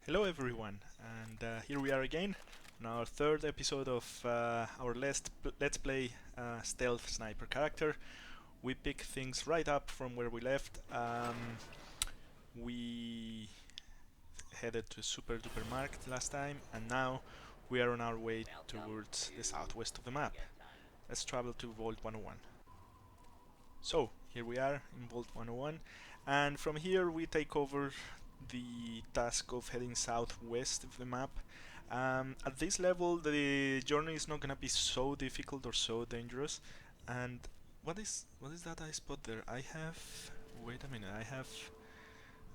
Hello everyone, and here we are again on our third episode of our Let's Play Stealth Sniper character. We pick things right up from where we left. We headed to Super Duper Market last time, and now we are on our way towards the southwest of the map. Let's travel to Vault 101. So, here we are in Vault 101, and from here we take over the task of heading southwest of the map. At this level the journey is not gonna be so difficult or so dangerous. And what is that I spot there? Wait a minute, I have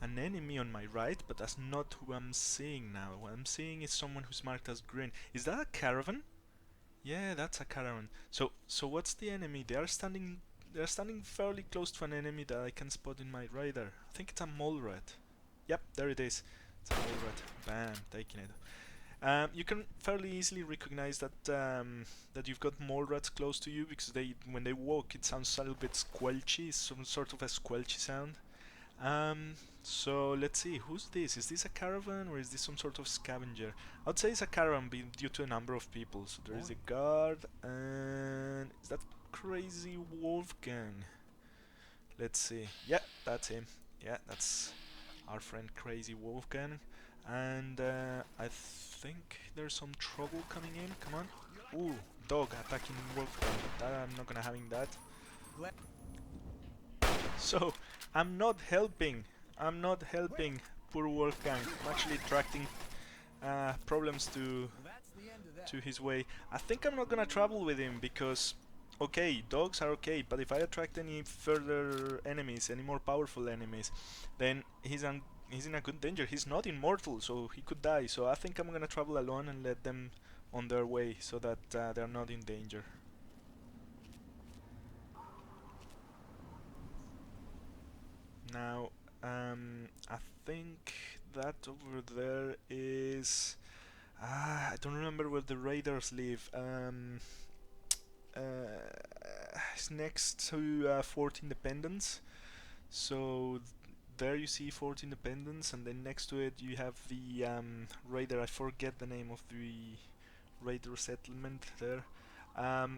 an enemy on my right, but that's not who I'm seeing now. What I'm seeing is someone who's marked as green. Is that a caravan? Yeah, that's a caravan. So what's the enemy? They're standing fairly close to an enemy that I can spot in my radar. I think it's a mole rat. Yep, there it is. It's a mole rat. Bam, taking it. You can fairly easily recognize that that you've got mole rats close to you because when they walk, it sounds a little bit squelchy. It's some sort of a squelchy sound. So let's see, who's this? Is this a caravan or is this some sort of scavenger? I'd say it's a caravan due to a number of people. So there is a guard, and is that crazy Wolfgang? Let's see. Yeah, that's him. Yeah, that's our friend Crazy Wolfgang. And I think there's some trouble coming in. Come on. Ooh, dog attacking Wolfgang. I'm not gonna having that. So, I'm not helping. I'm not helping poor Wolfgang. I'm actually attracting problems to his way. I think I'm not gonna travel with him because, okay, dogs are okay, but if I attract any further enemies, any more powerful enemies, then he's in a good danger. He's not immortal, so he could die. So I think I'm gonna travel alone and let them on their way so that they're not in danger. Now, I think that over there is. I don't remember where the raiders live. It's next to Fort Independence. So there you see Fort Independence, and then next to it you have the raider. I forget the name of the raider settlement there.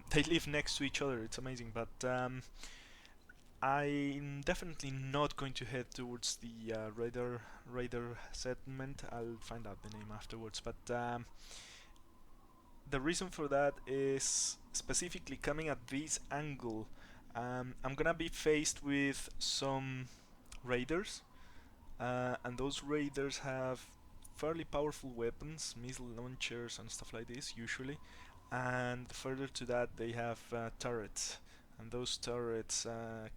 They live next to each other. It's amazing, but I'm definitely not going to head towards the raider settlement. I'll find out the name afterwards, but the reason for that is specifically coming at this angle. I'm gonna be faced with some raiders, and those raiders have fairly powerful weapons, missile launchers and stuff like this usually, and further to that they have turrets, and those turrets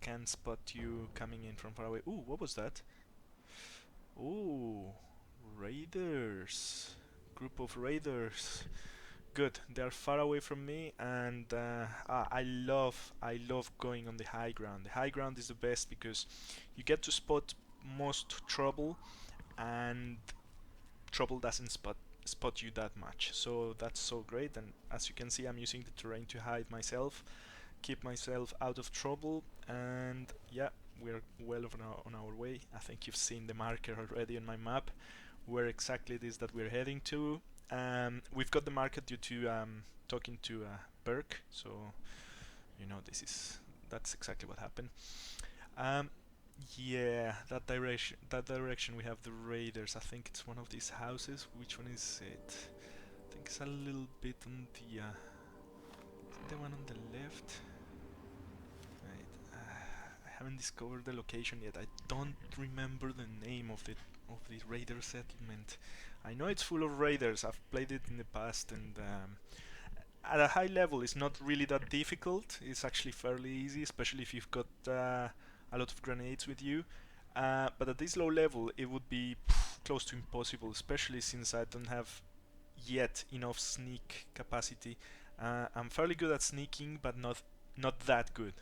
can spot you coming in from far away. Ooh, what was that? Ooh, raiders, group of raiders. Good, they are far away from me, and I love going on the high ground. The high ground is the best because you get to spot most trouble, and trouble doesn't spot you that much. So that's so great. And as you can see, I'm using the terrain to hide myself, keep myself out of trouble, and yeah, we're well on our way. I think you've seen the marker already on my map where exactly it is that we're heading to. We've got the market due to talking to Burke, so you know that's exactly what happened. Um, yeah, that direction we have the raiders. I think it's one of these houses. Which one is it? I think it's a little bit on the one on the left. Right. I haven't discovered the location yet. I don't remember the name of the raider settlement. I know it's full of raiders. I've played it in the past, and at a high level, it's not really that difficult. It's actually fairly easy, especially if you've got a lot of grenades with you. But at this low level, it would be close to impossible, especially since I don't have yet enough sneak capacity. I'm fairly good at sneaking, but not that good.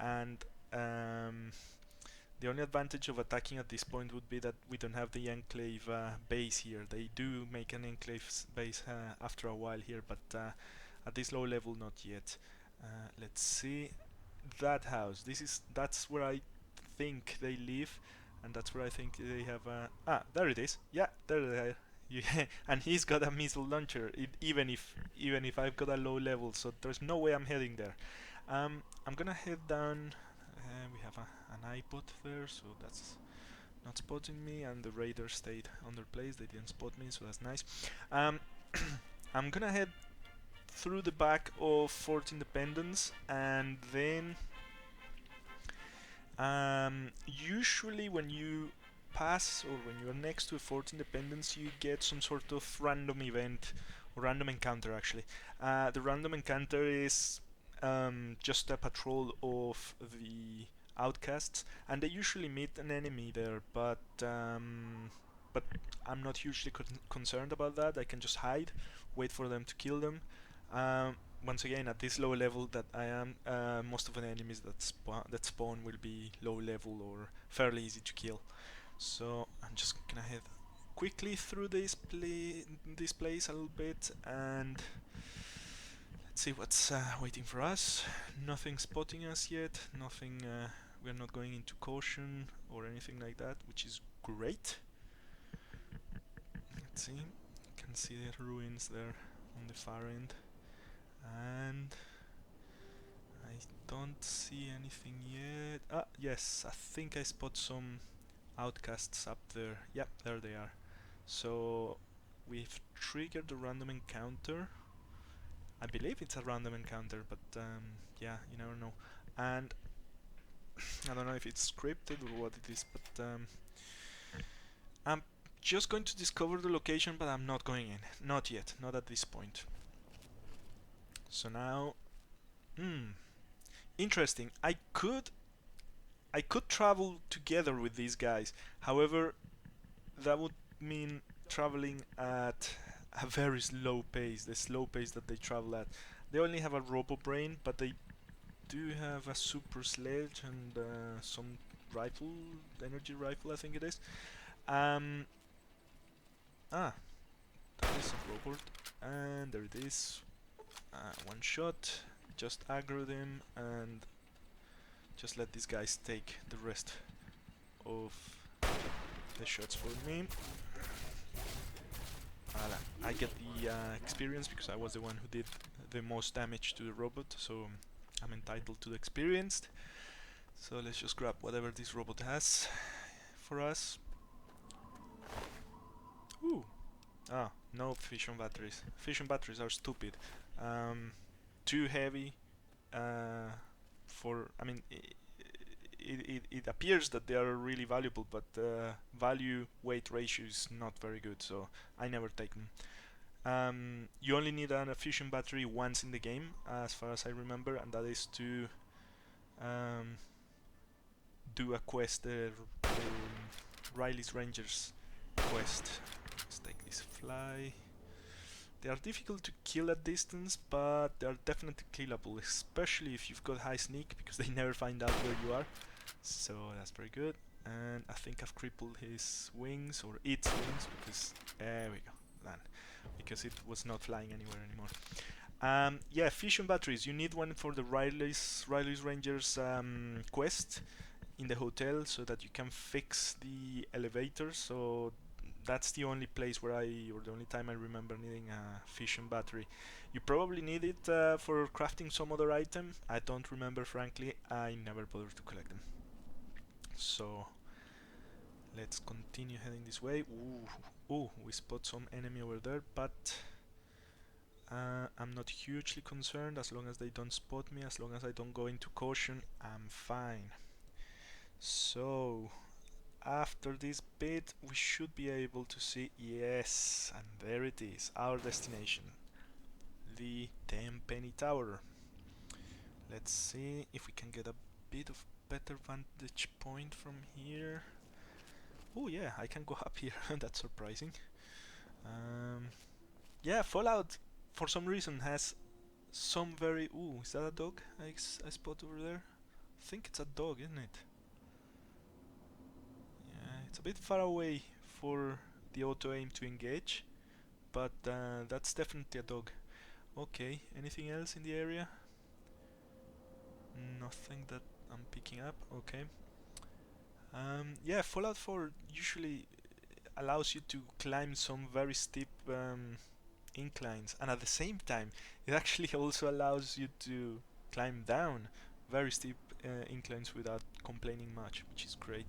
And the only advantage of attacking at this point would be that we don't have the enclave base here. They do make an enclave base after a while here, but at this low level, not yet. Let's see that house. That's where I think they live, and that's where I think they have. There it is. Yeah, there they are. And he's got a missile launcher. Even if I've got a low level, so there's no way I'm heading there. I'm gonna head down. We have an iPod there, so that's not spotting me, and the radar stayed on their place. They didn't spot me, so that's nice. Um, I'm gonna head through the back of Fort Independence, and then usually when you pass or when you're next to a Fort Independence, you get some sort of random event or random encounter. Actually, the random encounter is just a patrol of the outcasts, and they usually meet an enemy there. But I'm not hugely concerned about that. I can just hide, wait for them to kill them. Once again, at this low level that I am, most of the enemies that spawn will be low level or fairly easy to kill. So I'm just gonna head quickly through this place a little bit, and let's see what's waiting for us. Nothing spotting us yet. Nothing. We're not going into caution or anything like that, which is great. Let's see. You can see the ruins there on the far end, and I don't see anything yet. Ah, yes, I think I spot some outcasts up there. Yep, there they are. So we've triggered a random encounter. I believe it's a random encounter, but yeah, you never know. And I don't know if it's scripted or what it is, but I'm just going to discover the location, but I'm not going in. Not yet, not at this point. So now, interesting. I could travel together with these guys. However, that would mean traveling at a very slow pace, the slow pace that they travel at. They only have a robo brain, but they do have a super sledge and some rifle, energy rifle, I think it is. Um, that is a robot, and there it is. One shot, just aggro them and just let these guys take the rest of the shots for me. I get the experience because I was the one who did the most damage to the robot, so I'm entitled to the experience. So let's just grab whatever this robot has for us. Ooh. No fission batteries. Fission batteries are stupid. Too heavy. I mean, it appears that they are really valuable, but value weight ratio is not very good, so I never take them. You only need an fission battery once in the game, as far as I remember, and that is to do a quest, the Riley's Rangers quest. Let's take this fly. They are difficult to kill at distance, but they are definitely killable, especially if you've got high sneak, because they never find out where you are. So that's very good. And I think I've crippled his wings, or its wings, because there we go, done. Because it was not flying anywhere anymore. Yeah, fission batteries. You need one for the Riley's Rangers quest in the hotel, so that you can fix the elevator. So that's the only place where or the only time I remember needing a fission battery. You probably need it for crafting some other item. I don't remember, frankly. I never bothered to collect them. So let's continue heading this way. Ooh, we spot some enemy over there, but I'm not hugely concerned. As long as they don't spot me, as long as I don't go into caution, I'm fine. So after this bit we should be able to see, yes, and there it is, our destination, the Tenpenny Tower. Let's see if we can get a bit of better vantage point from here. Oh yeah, I can go up here. That's surprising. Yeah, Fallout for some reason has some very... Ooh, is that a dog I spot over there? I think it's a dog, isn't it? It's a bit far away for the auto aim to engage, but that's definitely a dog. Okay, anything else in the area? Nothing that I'm picking up. Okay. Yeah, Fallout 4 usually allows you to climb some very steep inclines, and at the same time it actually also allows you to climb down very steep inclines without complaining much, which is great.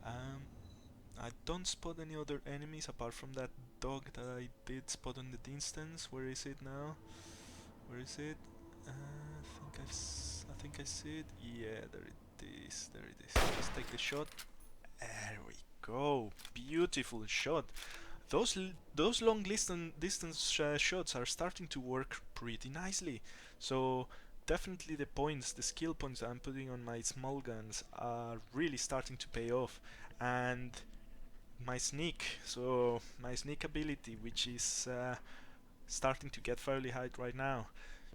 I don't spot any other enemies apart from that dog that I did spot in the distance. Where is it now? Where is it? I think I see it. Yeah, there it is. There it is. Let's take the shot. There we go. Beautiful shot. Those long distance shots are starting to work pretty nicely. So definitely the skill points I'm putting on my small guns are really starting to pay off. And my sneak ability, which is starting to get fairly high right now,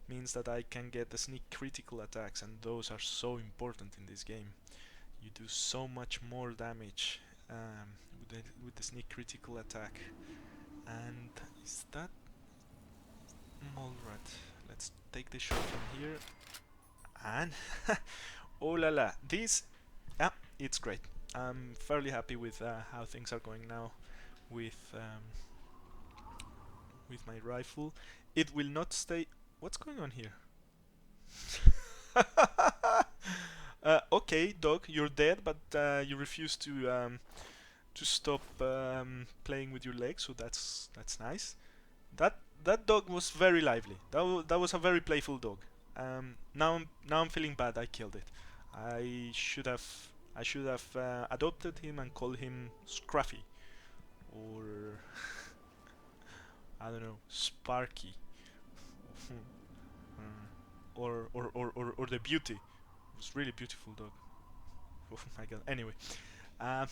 means that I can get the sneak critical attacks, and those are so important in this game. You do so much more damage with the sneak critical attack. And is that Alright, let's take the shot from here. And oh la la, it's great. I'm fairly happy with how things are going now with my rifle. It will not stay. What's going on here? Okay, dog, you're dead, but you refuse to stop playing with your legs, so that's nice. That dog was very lively. That was a very playful dog. Now I'm feeling bad. I killed it. I should have adopted him and called him Scruffy, or I don't know, Sparky, or the Beauty. It was really beautiful dog. Oh my god. Anyway, um,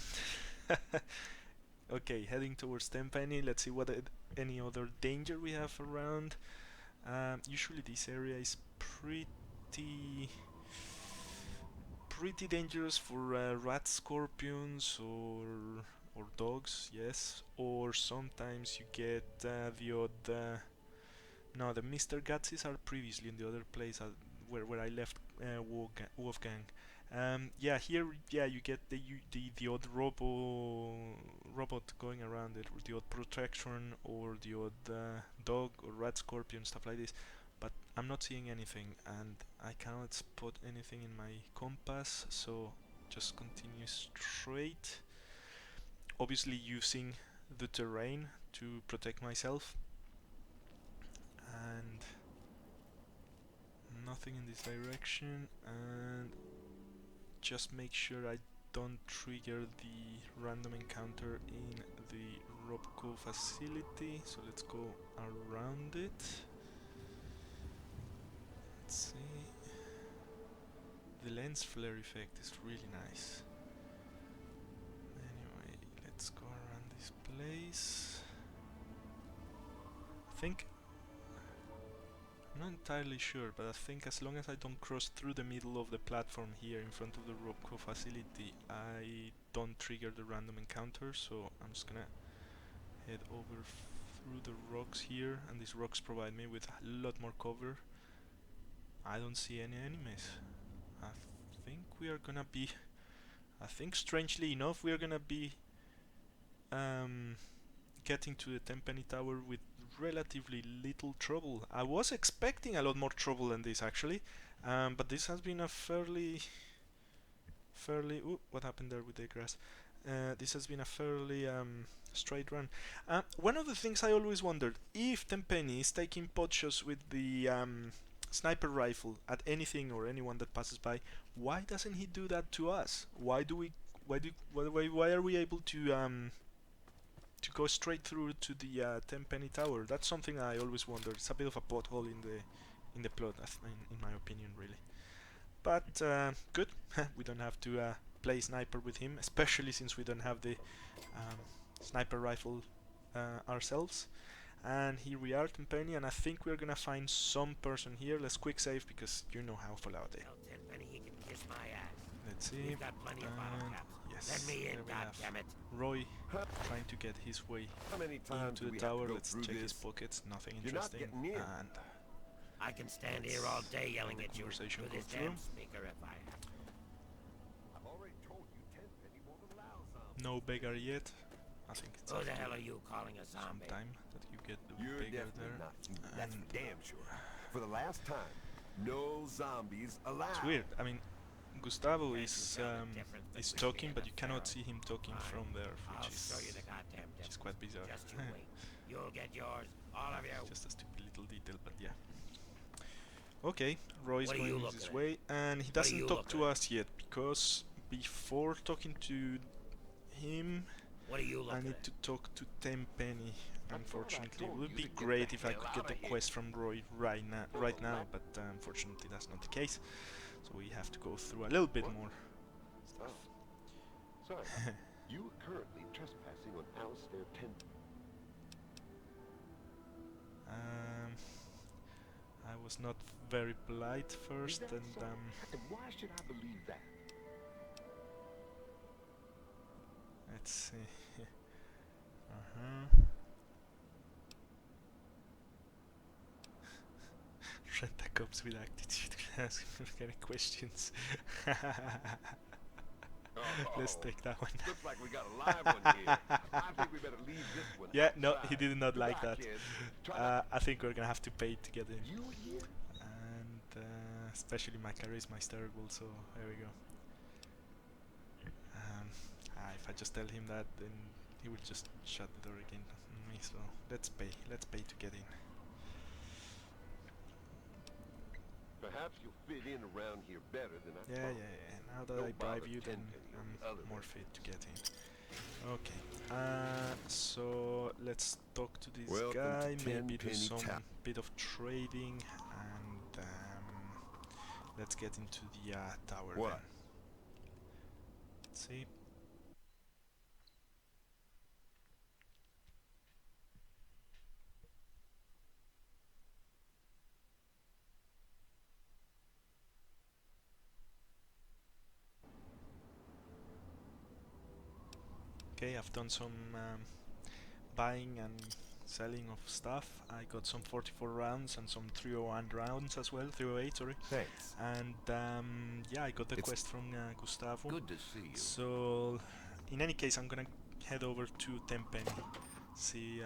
okay, heading towards Tenpenny. Let's see what any other danger we have around. Usually this area is pretty dangerous for rat scorpions or dogs, yes. Or sometimes you get the odd. No, the Mr. Gutses are previously in the other place where I left Wolfgang. Yeah, here, yeah, you get the odd robot going around it, or the odd protection, or the odd dog or rat scorpion, stuff like this. But I'm not seeing anything, and I cannot spot anything in my compass, so just continue straight. Obviously using the terrain to protect myself. And nothing in this direction, and just make sure I don't trigger the random encounter in the Robco facility. So let's go around it. Let's see. The lens flare effect is really nice. Anyway, let's go around this place. I think I'm not entirely sure, but I think as long as I don't cross through the middle of the platform here in front of the Robco facility, I don't trigger the random encounter, so I'm just gonna head over through the rocks here, and these rocks provide me with a lot more cover. I don't see any enemies. I think strangely enough we are gonna be getting to the Tenpenny Tower with relatively little trouble. I was expecting a lot more trouble than this actually, but this has been a fairly ooh, what happened there with the grass? This has been a fairly straight run. One of the things I always wondered, if Tenpenny is taking pot shots with the sniper rifle at anything or anyone that passes by, why doesn't he do that to us? Why are we able to go straight through to the Tenpenny Tower? That's something I always wondered. It's a bit of a pothole in the plot, in my opinion, really. But good, we don't have to play sniper with him, especially since we don't have the sniper rifle ourselves. And here we are, Tenpenny, and I think we're gonna find some person here. Let's quick save because you know how Fallout they. Let's see. Yes, there we have Roy trying to get his way into the tower. Let's check his pockets. Nothing interesting. And I can stand here all day yelling at you through this damn speaker if I have to. No beggar yet. I think it's Who the after hell are you calling a some zombie? time that you get You're bigger definitely there. not you. That's And for damn sure. For the last time, no zombies allowed. it's weird. I mean, Gustavo Can't you tell the difference is between me talking, and but a you cannot feral? see him talking Fine. from there, I'll show you the goddamn which is difference. quite bizarre. Just you wait. You'll get yours, all of you. Just a stupid little detail, but yeah. Okay, Roy's What are going you looking his at? way, and he What are doesn't you talk looking to at? us yet, because before talking to him, What are you I looking need at? to talk to Tenpenny. I thought I Unfortunately, it told would you be to get great the if I hell could get outta the here. quest from Roy right For the now, but unfortunately that's not the case. So we have to go through a little bit What? more Oh, stuff. sorry. You are currently trespassing on Alistair I was not very polite Is first, that and so? And why should I believe that? let's see. uh-huh. Rent-a-cops with attitude can ask any questions. Let's Oh, take that one. looks like we got a live one here. I think we better leave this one Yeah, outside. no, he did not like Goodbye, that. kids. Try not I think we're gonna have to pay to get in. you here. And especially my charisma is terrible, so there we go. If I just tell him that, then he will just shut the door again on me, so let's pay to get in. Perhaps you'll fit in around here better than I Yeah, thought. now that I Don't bribe bother you, then Tenpenny or the I'm other more residents. fit to get in. Okay, so let's talk to this Welcome guy, to maybe do Tenpenny some Tower. bit of trading, and let's get into the tower What? then. Let's see. Okay, I've done some buying and selling of stuff. I got some 44 rounds and some 301 rounds as well, 308, sorry. Thanks. And yeah, I got the quest from Gustavo. Good to see you. So in any case, I'm gonna head over to Tenpenny, see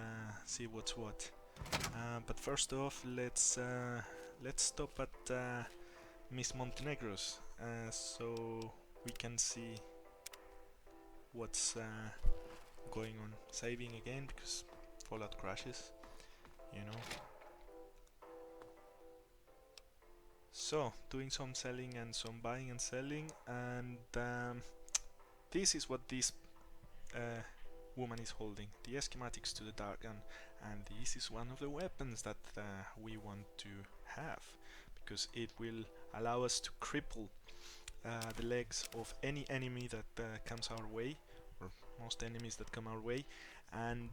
what's what. But first off, let's stop at Miss Montenegro's, so we can see what's going on. Saving again because Fallout crashes, you know. So doing some selling and some buying and selling, and this is what this woman is holding, the schematics to the dark gun, and this is one of the weapons that we want to have, because it will allow us to cripple the legs of any enemy that comes our way, or most enemies that come our way, and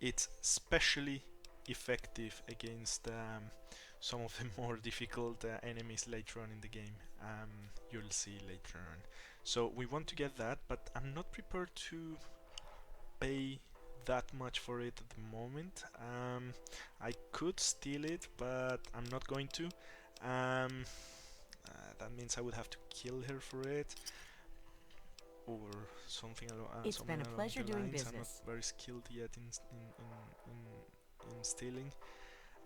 it's especially effective against some of the more difficult enemies later on in the game. You'll see later on. So we want to get that, but I'm not prepared to pay that much for it at the moment. I could steal it, but I'm not going to. That means I would have to kill her for it, or something along. It's been a pleasure doing business. I'm not very skilled yet in stealing.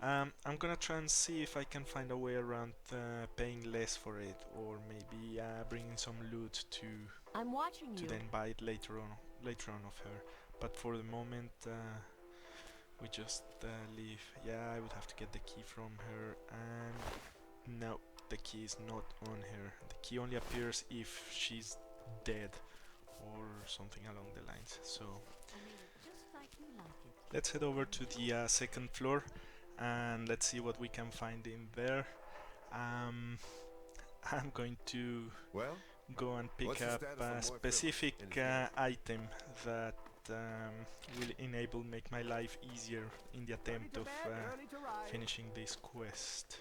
I'm gonna try and see if I can find a way around paying less for it, or maybe bringing some loot to I'm watching you. then buy it later on of her. But for the moment, we just leave. Yeah, I would have to get the key from her, and no, the key is not on her. The key only appears if she's dead or something along the lines. So Just like you like it. let's head over to the second floor and let's see what we can find in there. I'm going to Well, go and pick what's the up status a on Moy specific Phillips and his item that will enable make my life easier in the attempt of finishing this quest.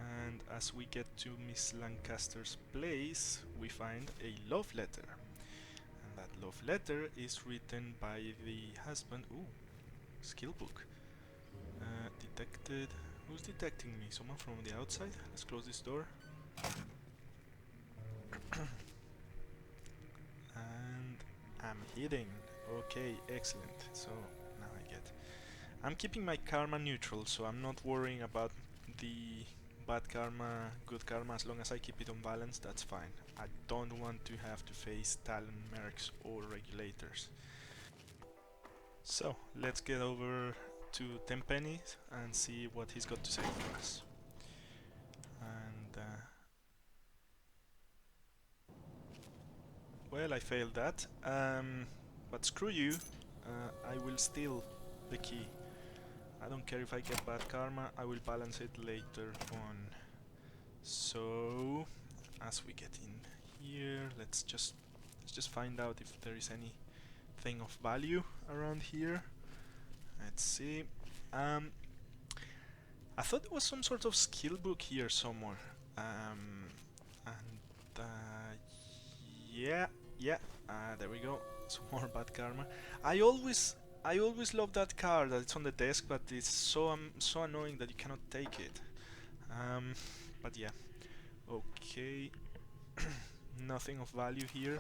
And as we get to Miss Lancaster's place, we find a love letter. And that love letter is written by the husband. Ooh, skill book. Detected. Who's detecting me? Someone from the outside? Let's close this door. I'm hitting. Okay, excellent. So now I get. I'm keeping my karma neutral, so I'm not worrying about the bad karma, good karma. As long as I keep it on balance, that's fine. I don't want to have to face Talon mercs or regulators. So let's get over to Tenpenny and see what he's got to say for us. And well, I failed that. But screw you. I will steal the key. I don't care if I get bad karma. I will balance it later on. So, as we get in here, let's just find out if there is anything of value around here. Let's see. I thought there was some sort of skill book here somewhere. Yeah, there we go. Some more bad karma. I always love that card that it's on the desk, but it's so annoying that you cannot take it. But yeah, okay. Nothing of value here.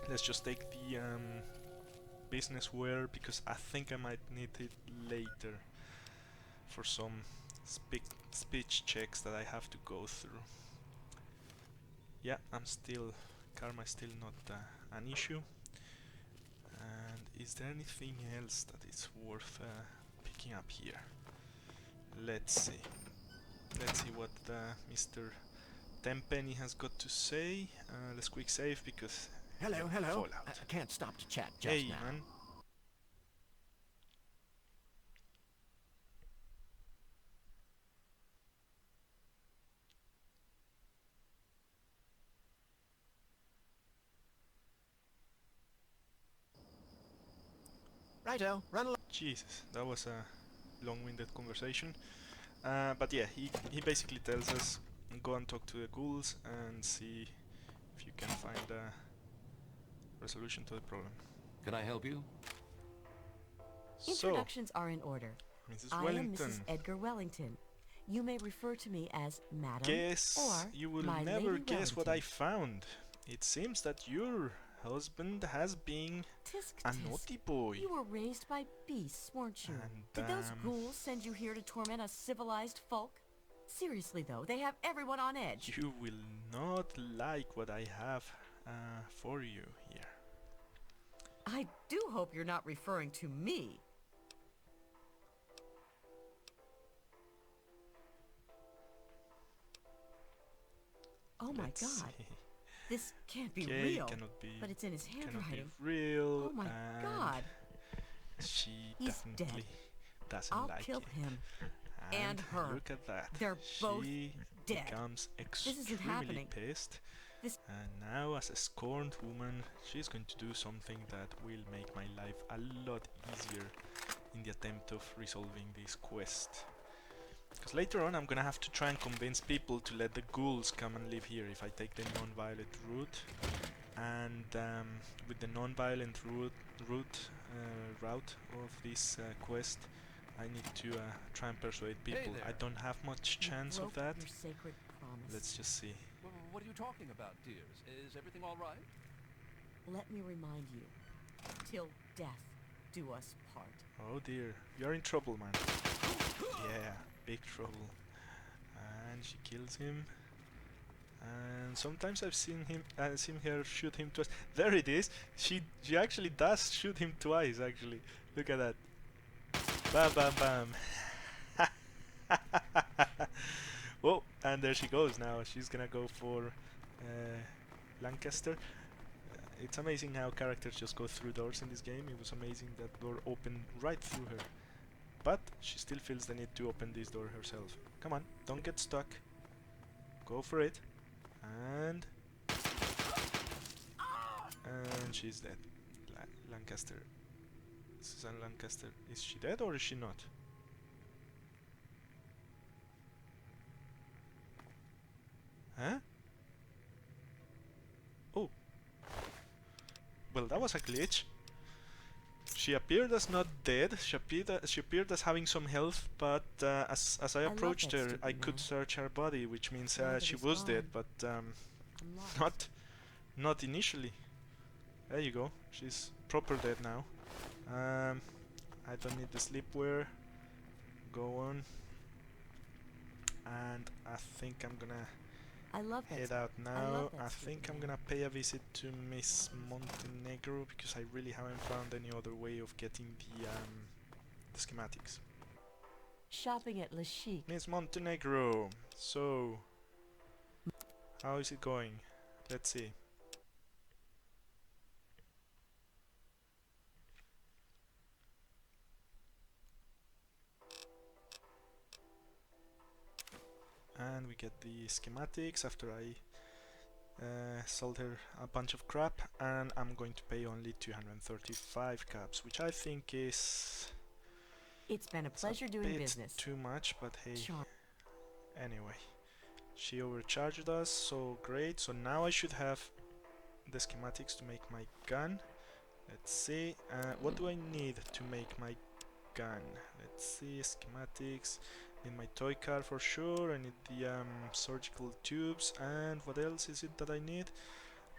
Let's just take the business wear because I think I might need it later for some speech checks that I have to go through. Yeah, karma is still not an issue. And is there anything else that is worth picking up here? Let's see. Let's see what Mr. Tenpenny has got to say. Let's quick save because Hello. Fallout. I can't stop to chat just Hey, now. man. Righto, run along. Jesus, that was a long-winded conversation. But yeah, he basically tells us go and talk to the ghouls and see if you can find a resolution to the problem. Can I help you? So, Introductions are in order. Mrs. I am Wellington, Mrs. Edgar Wellington. You may refer to me as Madam guess or you will my never Lady guess what I Wellington. found. It seems that your husband has been Tisk a tisk. naughty boy. You were raised by beasts, weren't you? And, Did those ghouls send you here to torment us civilized folk? Seriously though, they have everyone on edge. You will not like what I have for you here. I do hope you're not referring to me. Oh my Let's God. see. This can't be Okay, real. cannot be, But it's in his cannot be handwriting. real. Oh my and God. She He's definitely doesn't I'll like kill it. him. And her. Look at that. They're both she dead. becomes isn't extremely happening. pissed. This- And now, as a scorned woman, she's going to do something that will make my life a lot easier in the attempt of resolving this quest. Because later on I'm gonna have to try and convince people to let the ghouls come and live here if I take the non-violent route. And with the non-violent route of this quest, I need to try and persuade people. there. I don't have much You chance of broke that. Your sacred promise. Let's just see. What are you talking about, dears? Is everything all right? Let me remind you, till death do us part. Oh dear, you're in trouble, man. Yeah, big trouble. And she kills him. And sometimes I've seen her shoot him twice. There it is. She actually does shoot him twice. Actually, look at that. Bam, bam, bam. Whoa, and there she goes now. She's gonna go for Lancaster. It's amazing how characters just go through doors in this game. It was amazing that door opened right through her. But she still feels the need to open this door herself. Come on, don't get stuck. Go for it. And she's dead. Lancaster. Susan Lancaster. Is she dead or is she not? Huh? Oh. Well, that was a glitch. She appeared as not dead. She appeared as having some health, but as I love approached that her, stupid I could man. search her body, which means Now that she he's was dead, gone, but I'm lost. not initially. There you go. She's proper dead now. I don't need the sleepwear. Go on. And I think I'm gonna I love that. head out I love now. that I stupid think I'm name. gonna pay a visit to Miss Montenegro because I really haven't found any other way of getting the schematics. Shopping at Le Chic. Miss Montenegro, so how is it going? Let's see. And we get the schematics after I sold her a bunch of crap, and I'm going to pay only 235 caps, which I think is It's been a pleasure doing bit business. too much, but hey, Charm. anyway. She overcharged us, so great. So now I should have the schematics to make my gun. Let's see, what do I need to make my gun? Let's see, schematics. Need my toy car for sure. I need the surgical tubes, and what else is it that I need?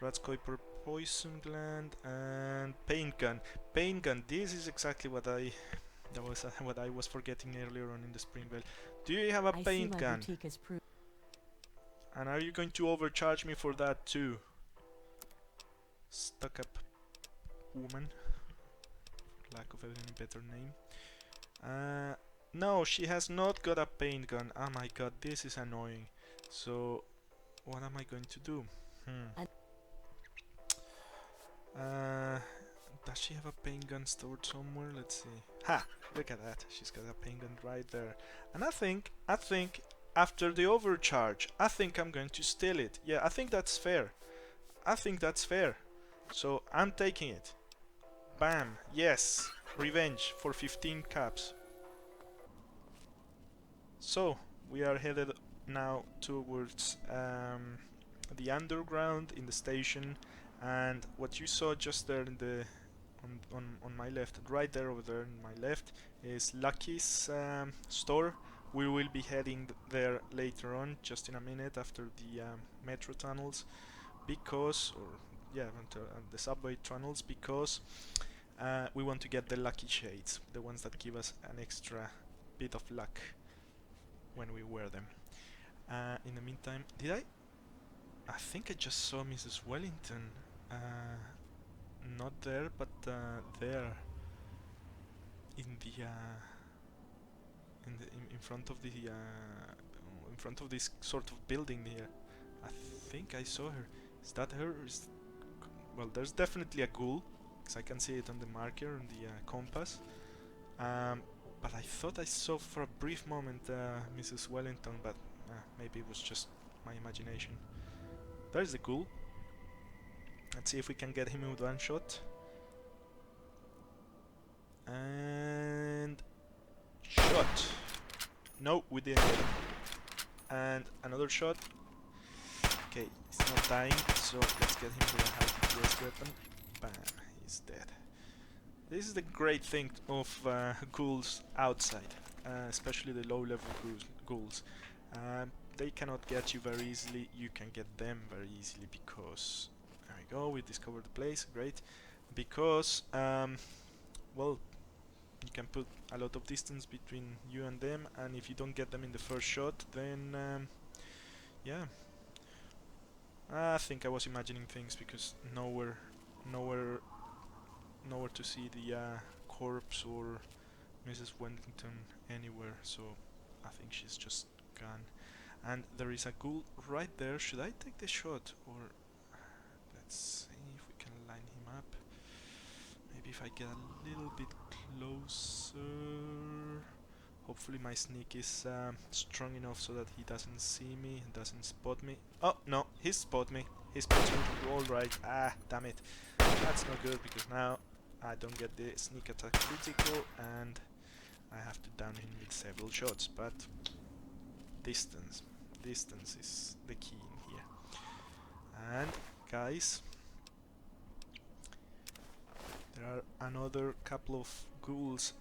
Ratskoiper poison gland and paint gun. Paint gun. This is exactly what what I was forgetting earlier on in the Springvale. Do you have a I see paint my gun? boutique has proved. And are you going to overcharge me for that too? Stuck up woman, for lack of any better name. No, she has not got a paint gun. Oh my god, this is annoying. So, what am I going to do? Does she have a paint gun stored somewhere? Let's see. Ha! Look at that. She's got a paint gun right there. And I think, after the overcharge, I think I'm going to steal it. Yeah, I think that's fair. I think that's fair. So, I'm taking it. Bam! Yes! Revenge for 15 caps. So, we are headed now towards the underground in the station, and what you saw just there in the on my left, right there over there on my left, is Lucky's store. We will be heading there later on, just in a minute after the metro tunnels, because, or yeah, the subway tunnels, because we want to get the lucky shades, the ones that give us an extra bit of luck when we wear them. In the meantime, I think I just saw Mrs. Wellington. Not there, but there, in the in front of the in front of this sort of building here. I think I saw her. Is that her? Well, there's definitely a ghoul, because I can see it on the marker on the compass. But I thought I saw for a brief moment Mrs. Wellington, but maybe it was just my imagination. There's the ghoul. Let's see if we can get him with one shot. And shot. No, we didn't get him. And another shot. Okay, he's not dying, so let's get him with a high DPS weapon. Bam, he's dead. This is the great thing of ghouls outside, especially the low-level ghouls. They cannot get you very easily. You can get them very easily because there we go. We discovered the place. Great, because well, you can put a lot of distance between you and them, and if you don't get them in the first shot, then yeah. I think I was imagining things because nowhere to see the corpse or Mrs. Wellington anywhere, so I think she's just gone. And there is a ghoul right there. Should I take the shot, or let's see if we can line him up? Maybe if I get a little bit closer. Hopefully my sneak is strong enough so that he doesn't see me, doesn't spot me. Oh no, he spot me. He spots me. All right. Ah, damn it. That's not good because now I don't get the sneak attack critical, and I have to down him with several shots. But distance is the key in here. And guys, there are another couple of ghouls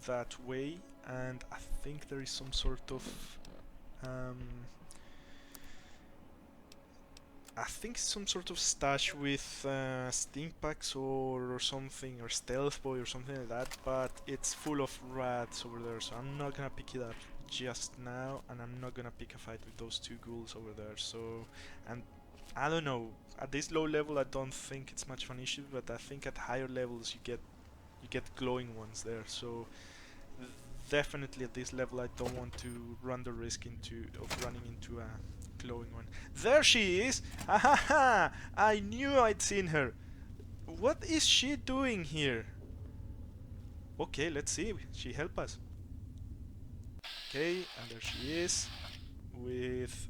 that way, and I think there is some sort of I think some sort of stash with stink packs or something, or stealth boy or something like that, but it's full of rats over there, so I'm not gonna pick it up just now, and I'm not gonna pick a fight with those two ghouls over there. So, and I don't know, at this low level I don't think it's much of an issue, but I think at higher levels you get glowing ones there, so definitely at this level I don't want to run the risk of running into a glowing one. There she is! Ahaha! I knew I'd seen her! What is she doing here? Okay, let's see. She help us. Okay, and there she is with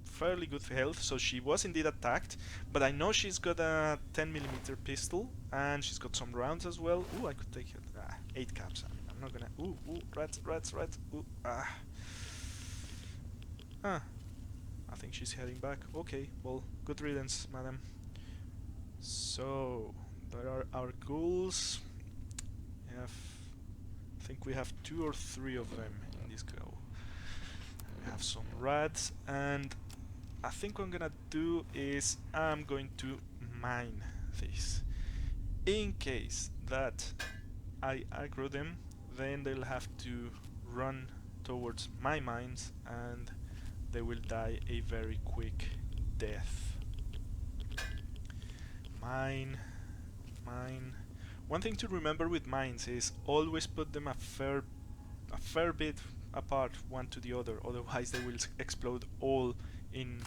fairly good health, so she was indeed attacked, but I know she's got a 10mm pistol and she's got some rounds as well. Ooh, I could take her. 8 caps. I'm not gonna. Ooh, rats. Ooh, I think she's heading back. Okay, well, good riddance, madam. So, there are our ghouls. I think we have 2 or 3 of them in this go. We have some rats, and I think what I'm gonna do is I'm going to mine this. In case that I aggro them, then they'll have to run towards my mines and they will die a very quick death. Mine. One thing to remember with mines is always put them a fair bit apart one to the other, otherwise they will explode all in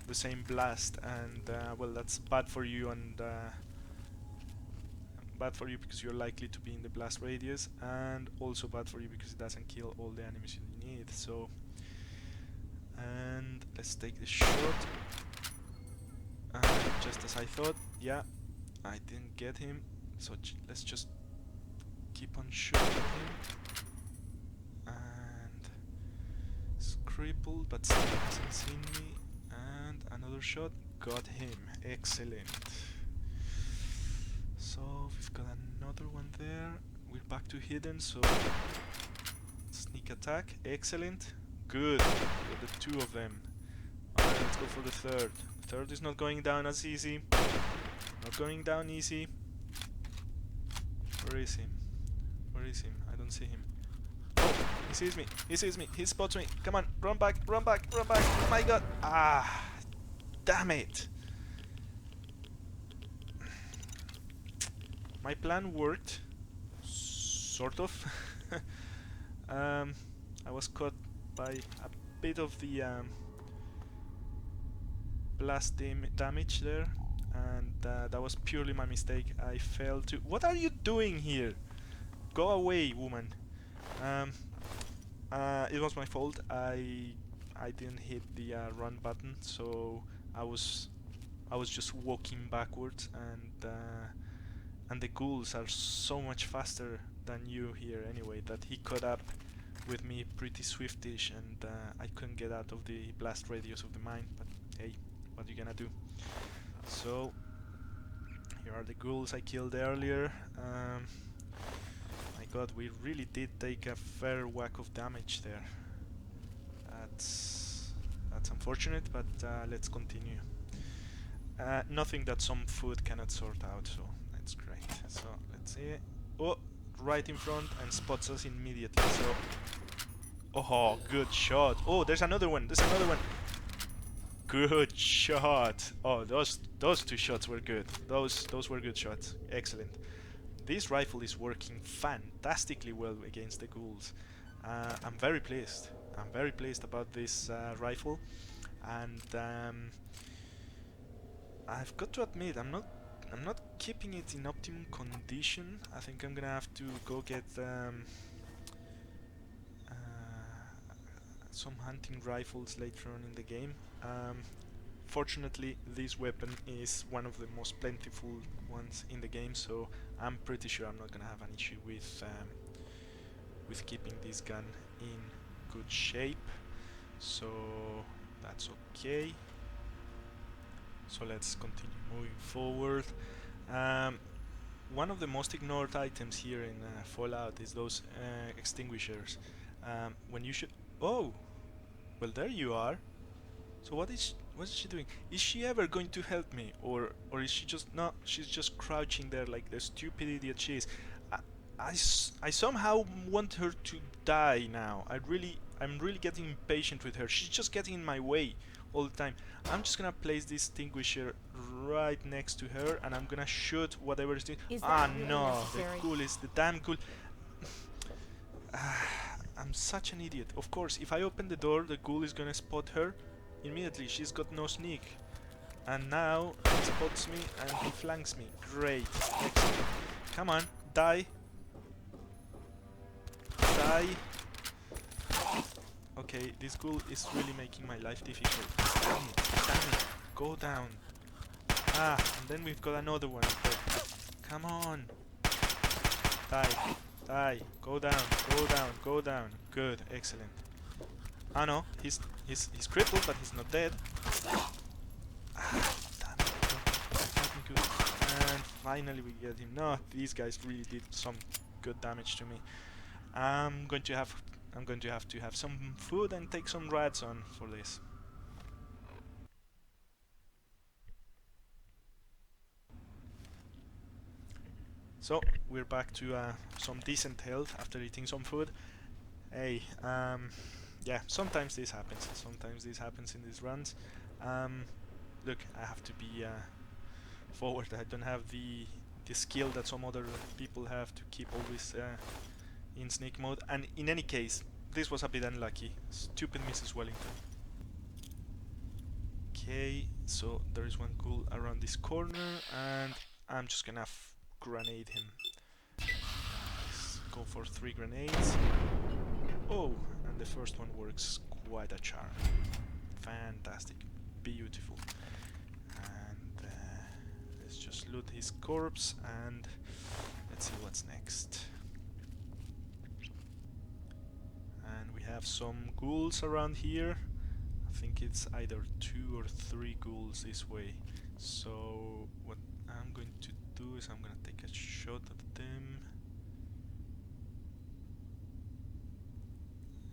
the same blast, and well, that's bad for you, and bad for you because you're likely to be in the blast radius, and also bad for you because it doesn't kill all the enemies you need. So, and let's take the shot. Just as I thought, yeah, I didn't get him, so let's just keep on shooting him. And he's crippled, but still hasn't seen me. And another shot, got him. Excellent. So we've got another one there. We're back to hidden, so sneak attack. Excellent. Good. We got the 2 of them. Alright, let's go for the third. The third is not going down as easy. Not going down easy. Where is he? Where is him? I don't see him. Oh, he sees me. He sees me. He spots me. Come on, run back, run back, run back. Oh my god. Ah, damn it. My plan worked, sort of. I was caught by a bit of the blast damage there, and that was purely my mistake. I failed to. What are you doing here? Go away, woman. It was my fault. I didn't hit the run button, so I was just walking backwards, and the ghouls are so much faster than you here anyway that he caught up with me pretty swiftish, and I couldn't get out of the blast radius of the mine, but hey, what are you gonna do? So here are the ghouls I killed earlier. My god, we really did take a fair whack of damage there. That's unfortunate, but let's continue. Nothing that some food cannot sort out, so that's great. So let's see. Oh, right in front and spots us immediately. So, oh, good shot. Oh, there's another one. There's another one. Good shot. Oh, those 2 shots were good. Those were good shots. Excellent. This rifle is working fantastically well against the ghouls. I'm very pleased. I'm very pleased about this rifle, and I've got to admit, I'm not keeping it in optimum condition. I think I'm gonna have to go get some hunting rifles later on in the game. Fortunately, this weapon is one of the most plentiful ones in the game, so I'm pretty sure I'm not gonna have an issue with keeping this gun in good shape. So that's okay. So let's continue moving forward. One of the most ignored items here in Fallout is those extinguishers. When you should... Oh! Well, there you are. So what is... What's she doing? Is she ever going to help me, or is she just no? She's just crouching there like the stupid idiot she is. I, I somehow want her to die now. I'm really getting impatient with her. She's just getting in my way all the time. I'm just gonna place this extinguisher right next to her, and I'm gonna shoot whatever is doing. Is Ah that really no, necessary? the ghoul is the damn ghoul. I'm such an idiot. Of course, if I open the door, the ghoul is gonna spot her immediately. She's got no sneak. And now he spots me and he flanks me. Great. Excellent. Come on, die. Die. Okay, this ghoul is really making my life difficult. Damn it. Go down. Ah, and then we've got another one. Come on. Die. Die. Go down. Go down. Go down. Good. Excellent. Ah no, he's crippled, but he's not dead. Ah, damn it. Fucking good. And finally we get him. No, these guys really did some good damage to me. I'm going to have to have some food and take some rats on for this. So we're back to some decent health after eating some food. Hey, yeah, sometimes this happens. Sometimes this happens in these runs. Look, I have to be forward. I don't have the skill that some other people have to keep always in sneak mode. And in any case, this was a bit unlucky. Stupid Mrs. Wellington. Okay, so there is one ghoul around this corner, and I'm just gonna grenade him. Let's go for 3 grenades. Oh, and the first one works quite a charm. Fantastic. Beautiful. And let's just loot his corpse and let's see what's next. And we have some ghouls around here. I think it's either 2 or 3 ghouls this way. So what I'm going to do is I'm gonna take a shot at them.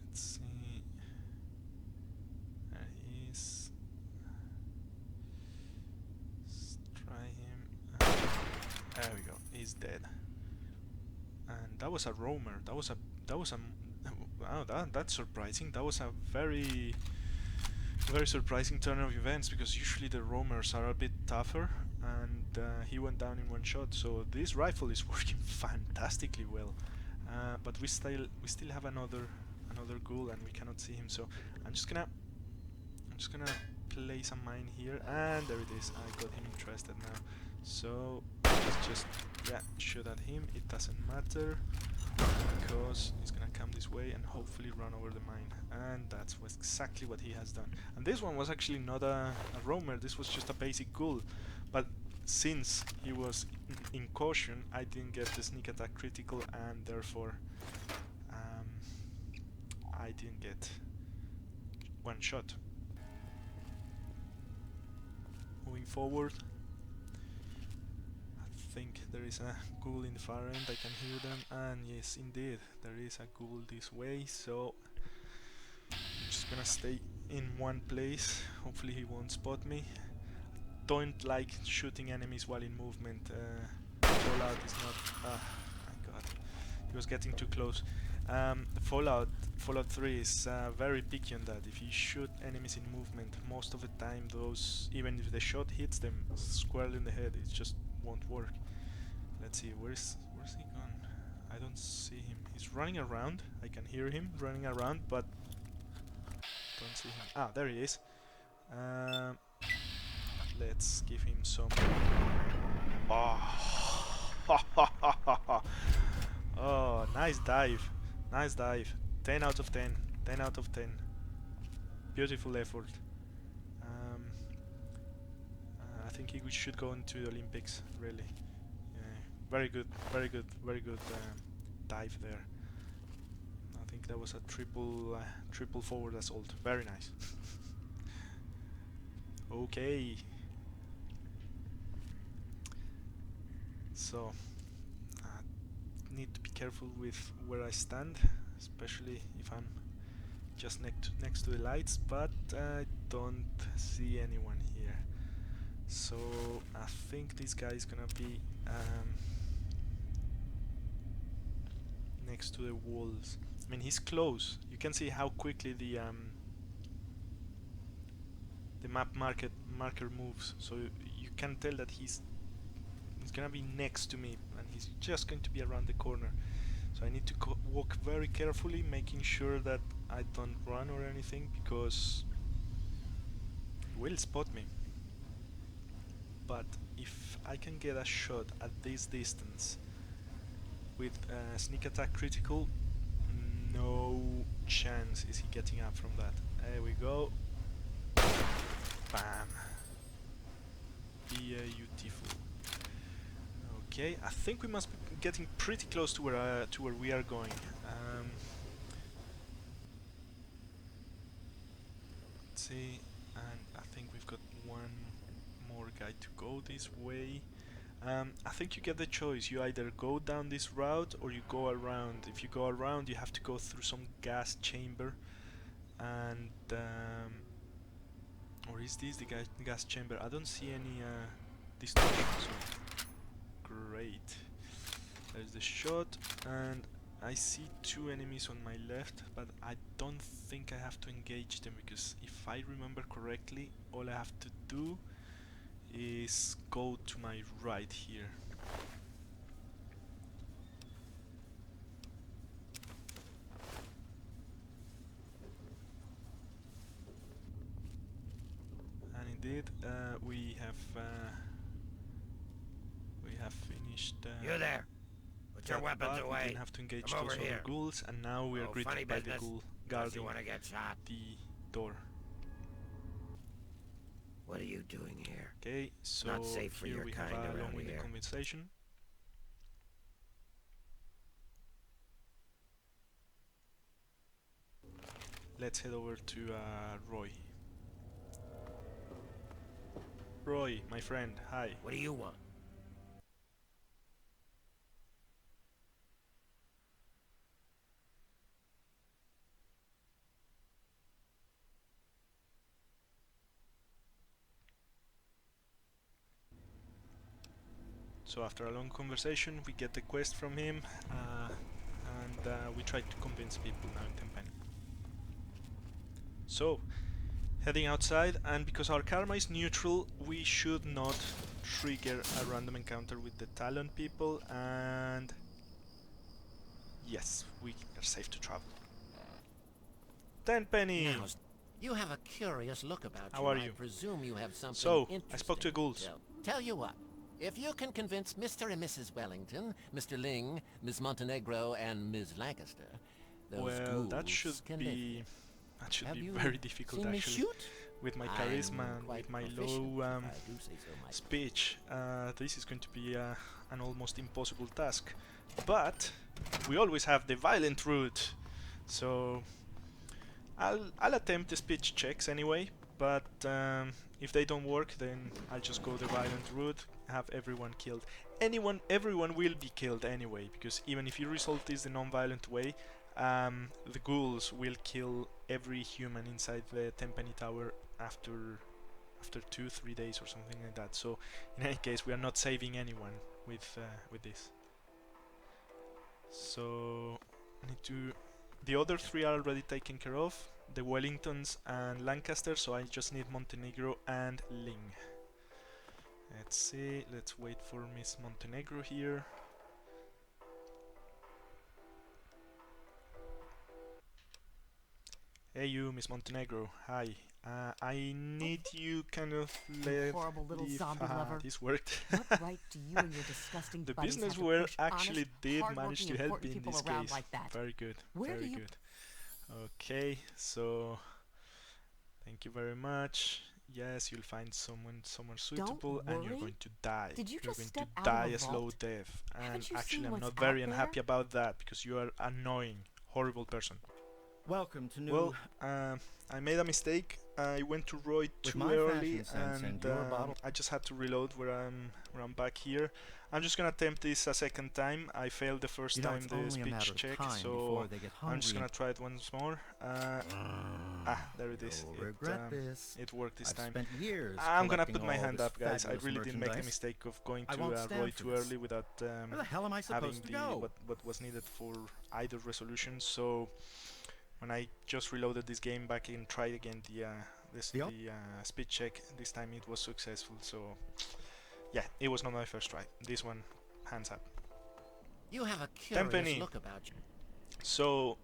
Let's see. There he is. Let's try him. There we go. He's dead. And that was a roamer. That was a wow, that's surprising. That was a very surprising turn of events, because usually the roamers are a bit tougher, and he went down in one shot. So this rifle is working fantastically well. But we still have another ghoul, and we cannot see him. So I'm just gonna place a mine here, and there it is. I got him interested now. So let's just shoot at him. It doesn't matter, because he's gonna come this way and hopefully run over the mine, and that's exactly what he has done. And this one was actually not a roamer, this was just a basic ghoul, but since he was in caution, I didn't get the sneak attack critical, and therefore I didn't get one shot. Moving forward, I think there is a ghoul in the far end. I can hear them, and yes, indeed, there is a ghoul this way. So I'm just gonna stay in one place. Hopefully he won't spot me. Don't like shooting enemies while in movement. Fallout is not. Ah, my god, he was getting too close. Fallout 3 is very picky on that. If you shoot enemies in movement, most of the time those, even if the shot hits them squarely in the head, it just won't work. Let's see, where's he gone? I don't see him. He's running around. I can hear him running around, but don't see him. Ah, there he is. Let's give him some. Oh, oh, nice dive. Nice dive. 10 out of 10. 10 out of 10. Beautiful effort. I think he should go into the Olympics, really. Very good, very good, very good dive there. I think that was a triple forward assault. Very nice. Okay. So, need to be careful with where I stand, especially if I'm just next to the lights, but I don't see anyone here. So I think this guy is gonna be next to the walls. I mean, he's close. You can see how quickly the map marker moves. So you can tell that he's gonna be next to me, and he's just going to be around the corner. So I need to walk very carefully, making sure that I don't run or anything, because he will spot me. But if I can get a shot at this distance with sneak attack critical, no chance is he getting up from that. There we go. Bam. Beautiful. Okay, I think we must be getting pretty close to where we are going. Let's see, and I think we've got one more guy to go this way. I think you get the choice. You either go down this route or you go around. If you go around, you have to go through some gas chamber, and or is this the gas chamber? I don't see any distortion. So great. There's the shot, and I see two enemies on my left, but I don't think I have to engage them, because if I remember correctly, all I have to do is go to my right here. And indeed, we have finished. You there? Put your weapons We away. didn't have to engage Come those over other here. ghouls, and now we are Oh, funny greeted by the business. ghoul Unless guarding you want to get shot. the door. What are you doing here? Okay, so Not safe for here your we have kind a around long-winded here. conversation. Let's head over to Roy. Roy, my friend, hi. What do you want? So after a long conversation, we get the quest from him, and we try to convince people now in Tenpenny. So, heading outside, and because our karma is neutral, we should not trigger a random encounter with the Talon people, and yes, we are safe to travel. Tenpenny! Now, you have a curious look about How you. are I you? presume you have something So, interesting I spoke to Ghouls. Tell you what, if you can convince Mr. and Mrs. Wellington, Mr. Ling, Miss Montenegro, and Ms. Lancaster, those Well, that ghouls should can live be here. that Have should be you very difficult seen me actually. shoot? With my I'm charisma and quite with my proficient, low if I do say so myself. speech, this is going to be an almost impossible task. But we always have the violent route, so I'll attempt the speech checks anyway. But if they don't work, then I'll just go the violent route, have everyone killed. Everyone will be killed anyway, because even if you resolve this the non-violent way, the ghouls will kill every human inside the Tenpenny Tower after 2-3 days or something like that. So in any case, we are not saving anyone with this. So I need to. The other three are already taken care of, the Wellingtons and Lancaster. So I just need Montenegro and Ling. Let's see. Let's wait for Miss Montenegro here. Hey you, Miss Montenegro, hi. I need you kind of horrible little leave. zombie lover. This worked. What right do you and your disgusting The buddies business have to where push actually honest, did manage hardworking, to help important me in people this around case. like that? Very good, Where very do you good. Okay, so thank you very much. Yes, you'll find someone suitable, and you're worry. going to die. Did you You're just going step to out of die a a slow vault? death. And Haven't you actually, seen I'm what's not very out unhappy there? about that, because you are annoying, horrible person. Welcome to New... Well, I made a mistake. I went to Roy With too my early, fashion sense and and your bottle. I just had to reload where I'm back here. I'm just gonna attempt this a second time. I failed the first You know, time it's the only a matter speech of check, time so before they get I'm just hungry gonna and try it once more. There it is. you'll regret this. It worked this I've time. spent years I'm gonna collecting put my all hand this up, guys. I fabulous really didn't make the merchandise. mistake of going I to won't Roy stand for too this. early without Where the hell am I having supposed to the go? what was needed for either resolution. So when I just reloaded this game back and tried again the speed check, this time it was successful. So yeah, it was not my first try. This one, hands up. You have a Tenpenny. curious look about you. So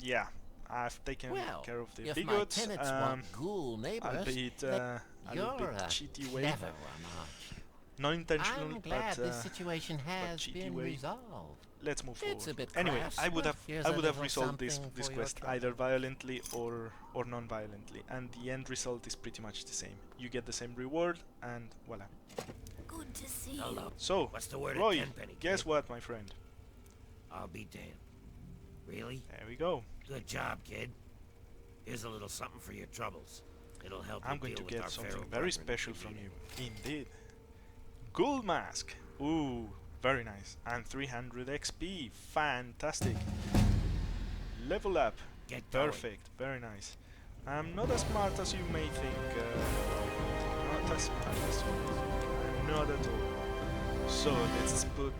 yeah, I've taken Well, care of the if big my goods. tenants want ghoul neighbors, Albeit then a you're little bit a cheaty way, clever one, aren't you? not intentional, I'm glad but this situation has cheaty been way. resolved. Let's move forward. It's a bit Anyway, crass, I would but have here's I a would have little resolved this something this for your quest trouble. either violently or non-violently, and the end result is pretty much the same. You get the same reward, and voila. Good to see you. Hello. So, What's the word at Roy, Tenpenny, guess kid? what, my friend? I'll be damned. Really? There we go. Good job, kid. Here's a little something for your troubles. It'll help I'm you going deal to with get our something feral very brethren special if we from need you. it. Indeed. Ghoul mask. Ooh, very nice. And 300 XP. Fantastic. Level up. Get going. Perfect. Very nice. I'm not as smart as you may think. Not as smart as you may think. I'm not at all. So let's put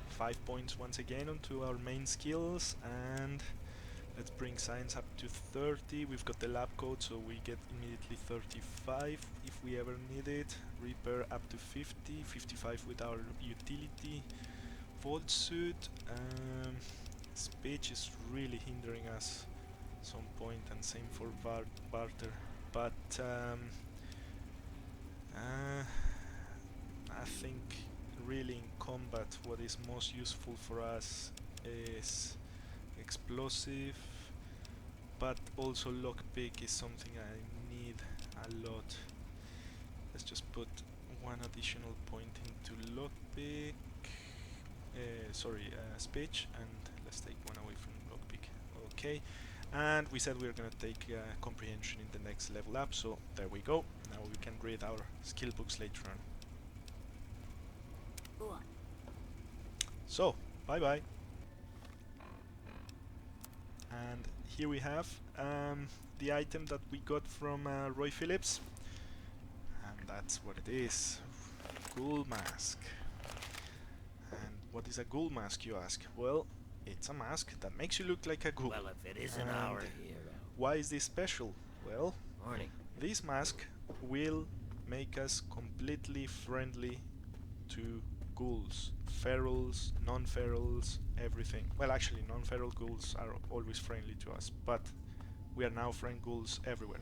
5 points once again onto our main skills, and let's bring science up to 30. We've got the lab code, so we get immediately 35 if we ever need it. Repair up to 50, 55 with our utility. Vault suit. Speech is really hindering us at some point, and same for barter. But I think really in combat what is most useful for us is explosive, but also lockpick is something I need a lot. Let's just put one additional point into lockpick, speech, and let's take one away from lockpick. Okay, and we said we were gonna take comprehension in the next level up, so there we go. Now we can read our skill books later on. So, bye bye. And here we have the item that we got from Roy Phillips, and that's what it is. Ghoul mask. And what is a ghoul mask, you ask? Well, it's a mask that makes you look like a ghoul. Well, if it isn't our hero. Why is this special? Well, Morning. this mask will make us completely friendly to ghouls, ferals, non-ferals, everything. Well, actually, non-feral ghouls are always friendly to us, but we are now friend ghouls everywhere.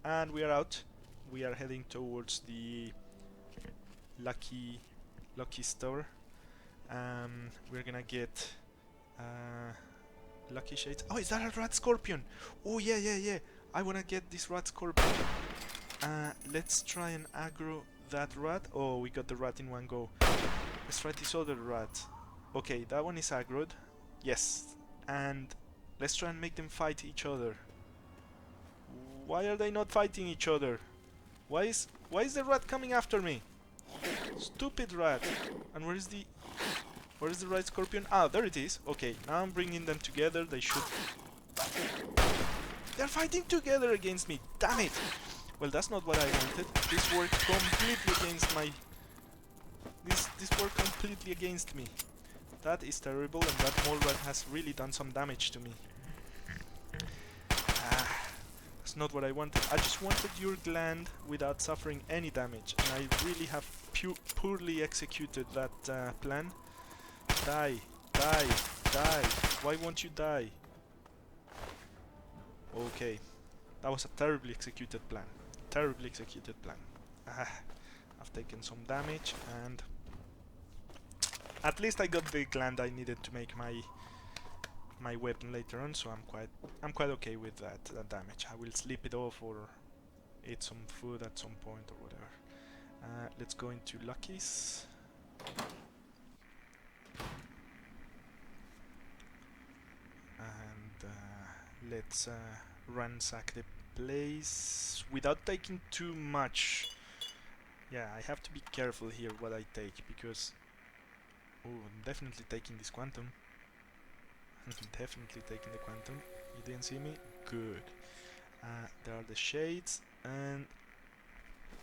And we are out. We are heading towards the lucky store. We're gonna get lucky shades. Oh, is that a rat scorpion? Oh yeah. I wanna get this rat scorpion. Let's try and aggro that rat. Oh, we got the rat in one go. Let's try this other rat. Okay, that one is aggroed. Yes. And let's try and make them fight each other. Why are they not fighting each other? Why is the rat coming after me? Stupid rat. And where is the right scorpion? Ah, there it is. Okay, now I'm bringing them together. They should... They're fighting together against me. Damn it. Well, that's not what I wanted. This worked completely against my... This worked completely against me. That is terrible, and that mole rat has really done some damage to me. That's not what I wanted. I just wanted your gland without suffering any damage, and I really have poorly executed that plan. Die. Why won't you die? Okay. That was a terribly executed plan. I've taken some damage, and at least I got the gland I needed to make my weapon later on, so I'm quite okay with that damage. I will sleep it off or eat some food at some point or whatever. Let's go into Lucky's. And let's ransack the place without taking too much. Yeah, I have to be careful here what I take, because... Oh, I'm definitely taking this quantum. Definitely taking the quantum. You didn't see me? Good. There are the shades, and...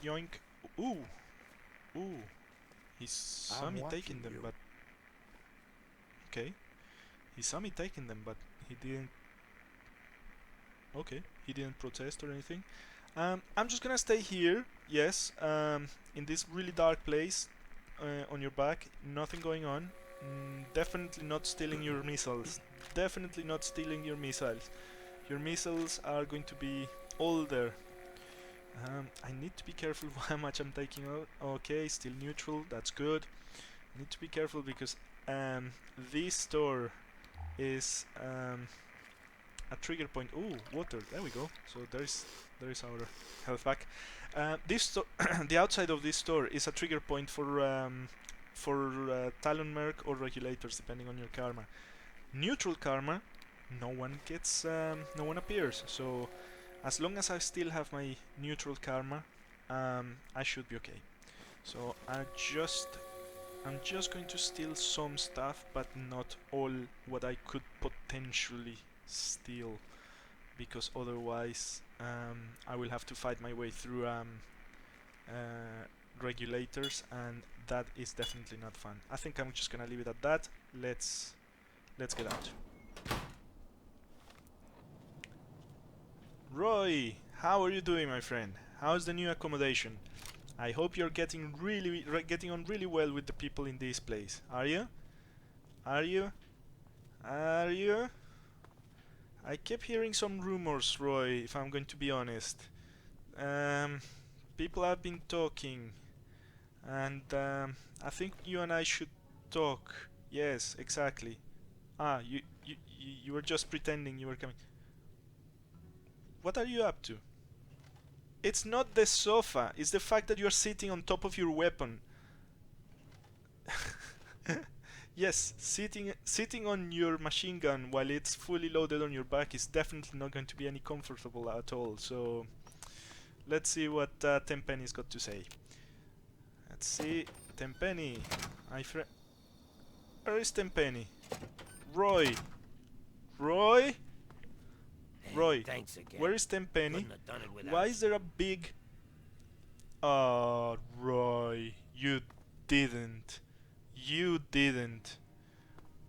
Yoink! Ooh! Ooh! He saw me taking them, but... Okay. He saw me taking them, but he didn't... Okay, he didn't protest or anything. I'm just gonna stay here, yes, in this really dark place, on your back, nothing going on. Definitely not stealing your missiles. Definitely not stealing your missiles. Your missiles are going to be all there. I need to be careful how much I'm taking out. Okay, still neutral, that's good. I need to be careful because this store is a trigger point. Ooh, water. There we go. So there is our health back. This the outside of this store is a trigger point for Talon Merc or regulators, depending on your karma. Neutral karma, no one gets, no one appears. So as long as I still have my neutral karma, I should be okay. So I'm just going to steal some stuff, but not all what I could potentially steal, because otherwise I will have to fight my way through regulators, and that is definitely not fun. I think I'm just gonna leave it at that. Let's get out. Roy, how are you doing, my friend? How's the new accommodation? I hope you're getting on really well with the people in this place. Are you? Are you? Are you? I kept hearing some rumors, Roy, if I'm going to be honest. People have been talking, and I think you and I should talk. Yes, exactly. Ah, you were just pretending you were coming. What are you up to? It's not the sofa, it's the fact that you're sitting on top of your weapon. Yes, sitting on your machine gun while it's fully loaded on your back is definitely not going to be any comfortable at all. So let's see what Tenpenny's got to say. Let's see, Tenpenny, my friend. Where is Tenpenny? Roy. Roy. Hey, Roy. thanks again. Where is Tenpenny? Couldn't have done it without Why is there a big... Roy, you didn't. You didn't.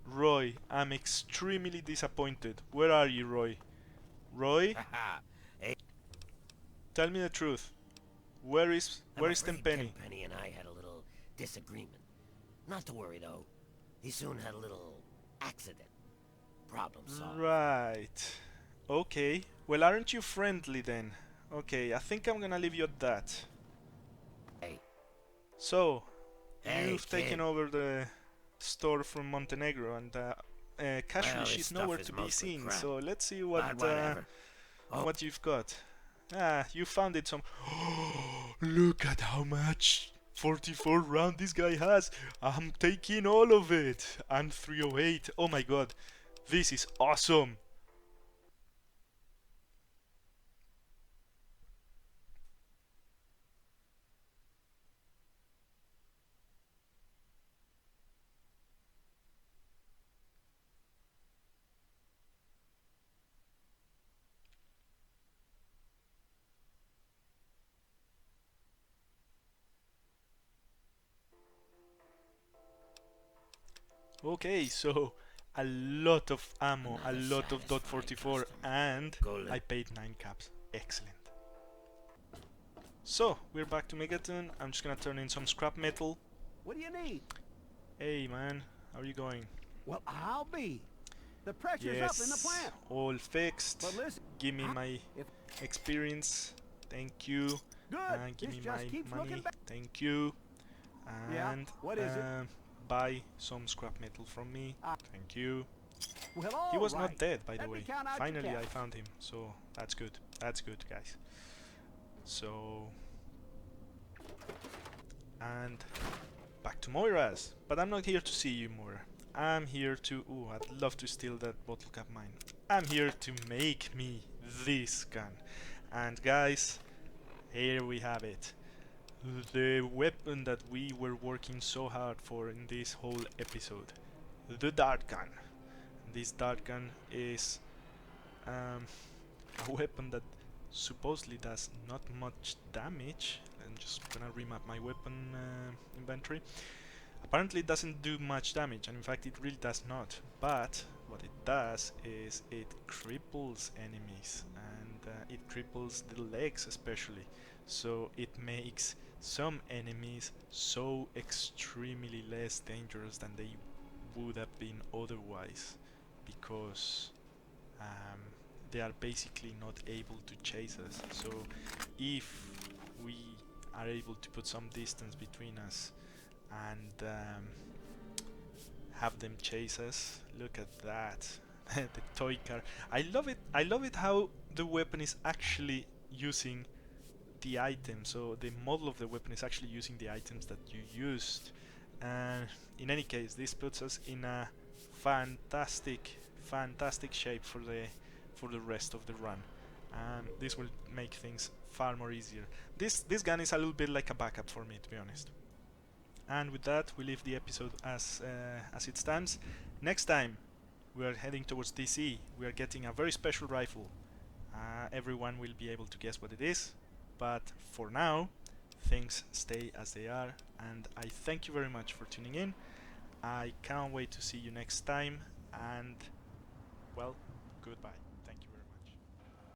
Roy, I'm extremely disappointed. Where are you, Roy? Roy? Hey, Tell me the truth. Where is I'm afraid Tenpenny? Tenpenny and I had a little disagreement. Not to worry though. He soon had a little accident. Problem solved. Right. Okay. Well, aren't you friendly then? Okay, I think I'm gonna leave you at that. Hey. So, Hey, you've taken kid. over the store from Montenegro, and casually Well, this she's stuff nowhere is to be mostly seen. crap. So let's see But whatever. what you've got. Ah, you found it some. Look at how much 44 round this guy has. I'm taking all of it. I'm 308. Oh my god, this is awesome. Okay, so a lot of ammo, a Another lot of dot satisfying 44, customer. and Go I paid 9 caps. Excellent. So, we're back to Megaton. I'm just gonna turn in some scrap metal. What do you need? Hey man, how are you going? Well, I'll be. The pressure's up in the plant. All fixed. But listen, Give me my if experience. Thank you. good, And give this me just my keeps money. looking back. Thank you. Yeah, And what is it? buy some scrap metal from me. Thank you. Well, He all was not right. dead, by the Let me way. count out your Finally, I caps. found him. So that's good. That's good, guys. So, and back to Moira's. But I'm not here to see you, Moira. I'm here to... Ooh, I'd love to steal that bottle cap mine. I'm here to make me this gun. And guys, here we have it. The weapon that we were working so hard for in this whole episode. The dart gun. This dart gun is a weapon that supposedly does not much damage. I'm just gonna remap my weapon inventory. Apparently it doesn't do much damage, and in fact it really does not. But what it does is it cripples enemies, and it cripples the legs especially. So it makes some enemies so extremely less dangerous than they would have been otherwise, because they are basically not able to chase us. So if we are able to put some distance between us and have them chase us, look at that. The toy car. I love it. I love it how the weapon is actually using the item. So the model of the weapon is actually using the items that you used. And in any case, this puts us in a fantastic shape for the rest of the run. This will make things far more easier. This gun is a little bit like a backup for me, to be honest. And with that, we leave the episode as it stands. Next time, we are heading towards DC. We are getting a very special rifle. Everyone will be able to guess what it is, but for now, things stay as they are, and I thank you very much for tuning in. I can't wait to see you next time, and well, goodbye.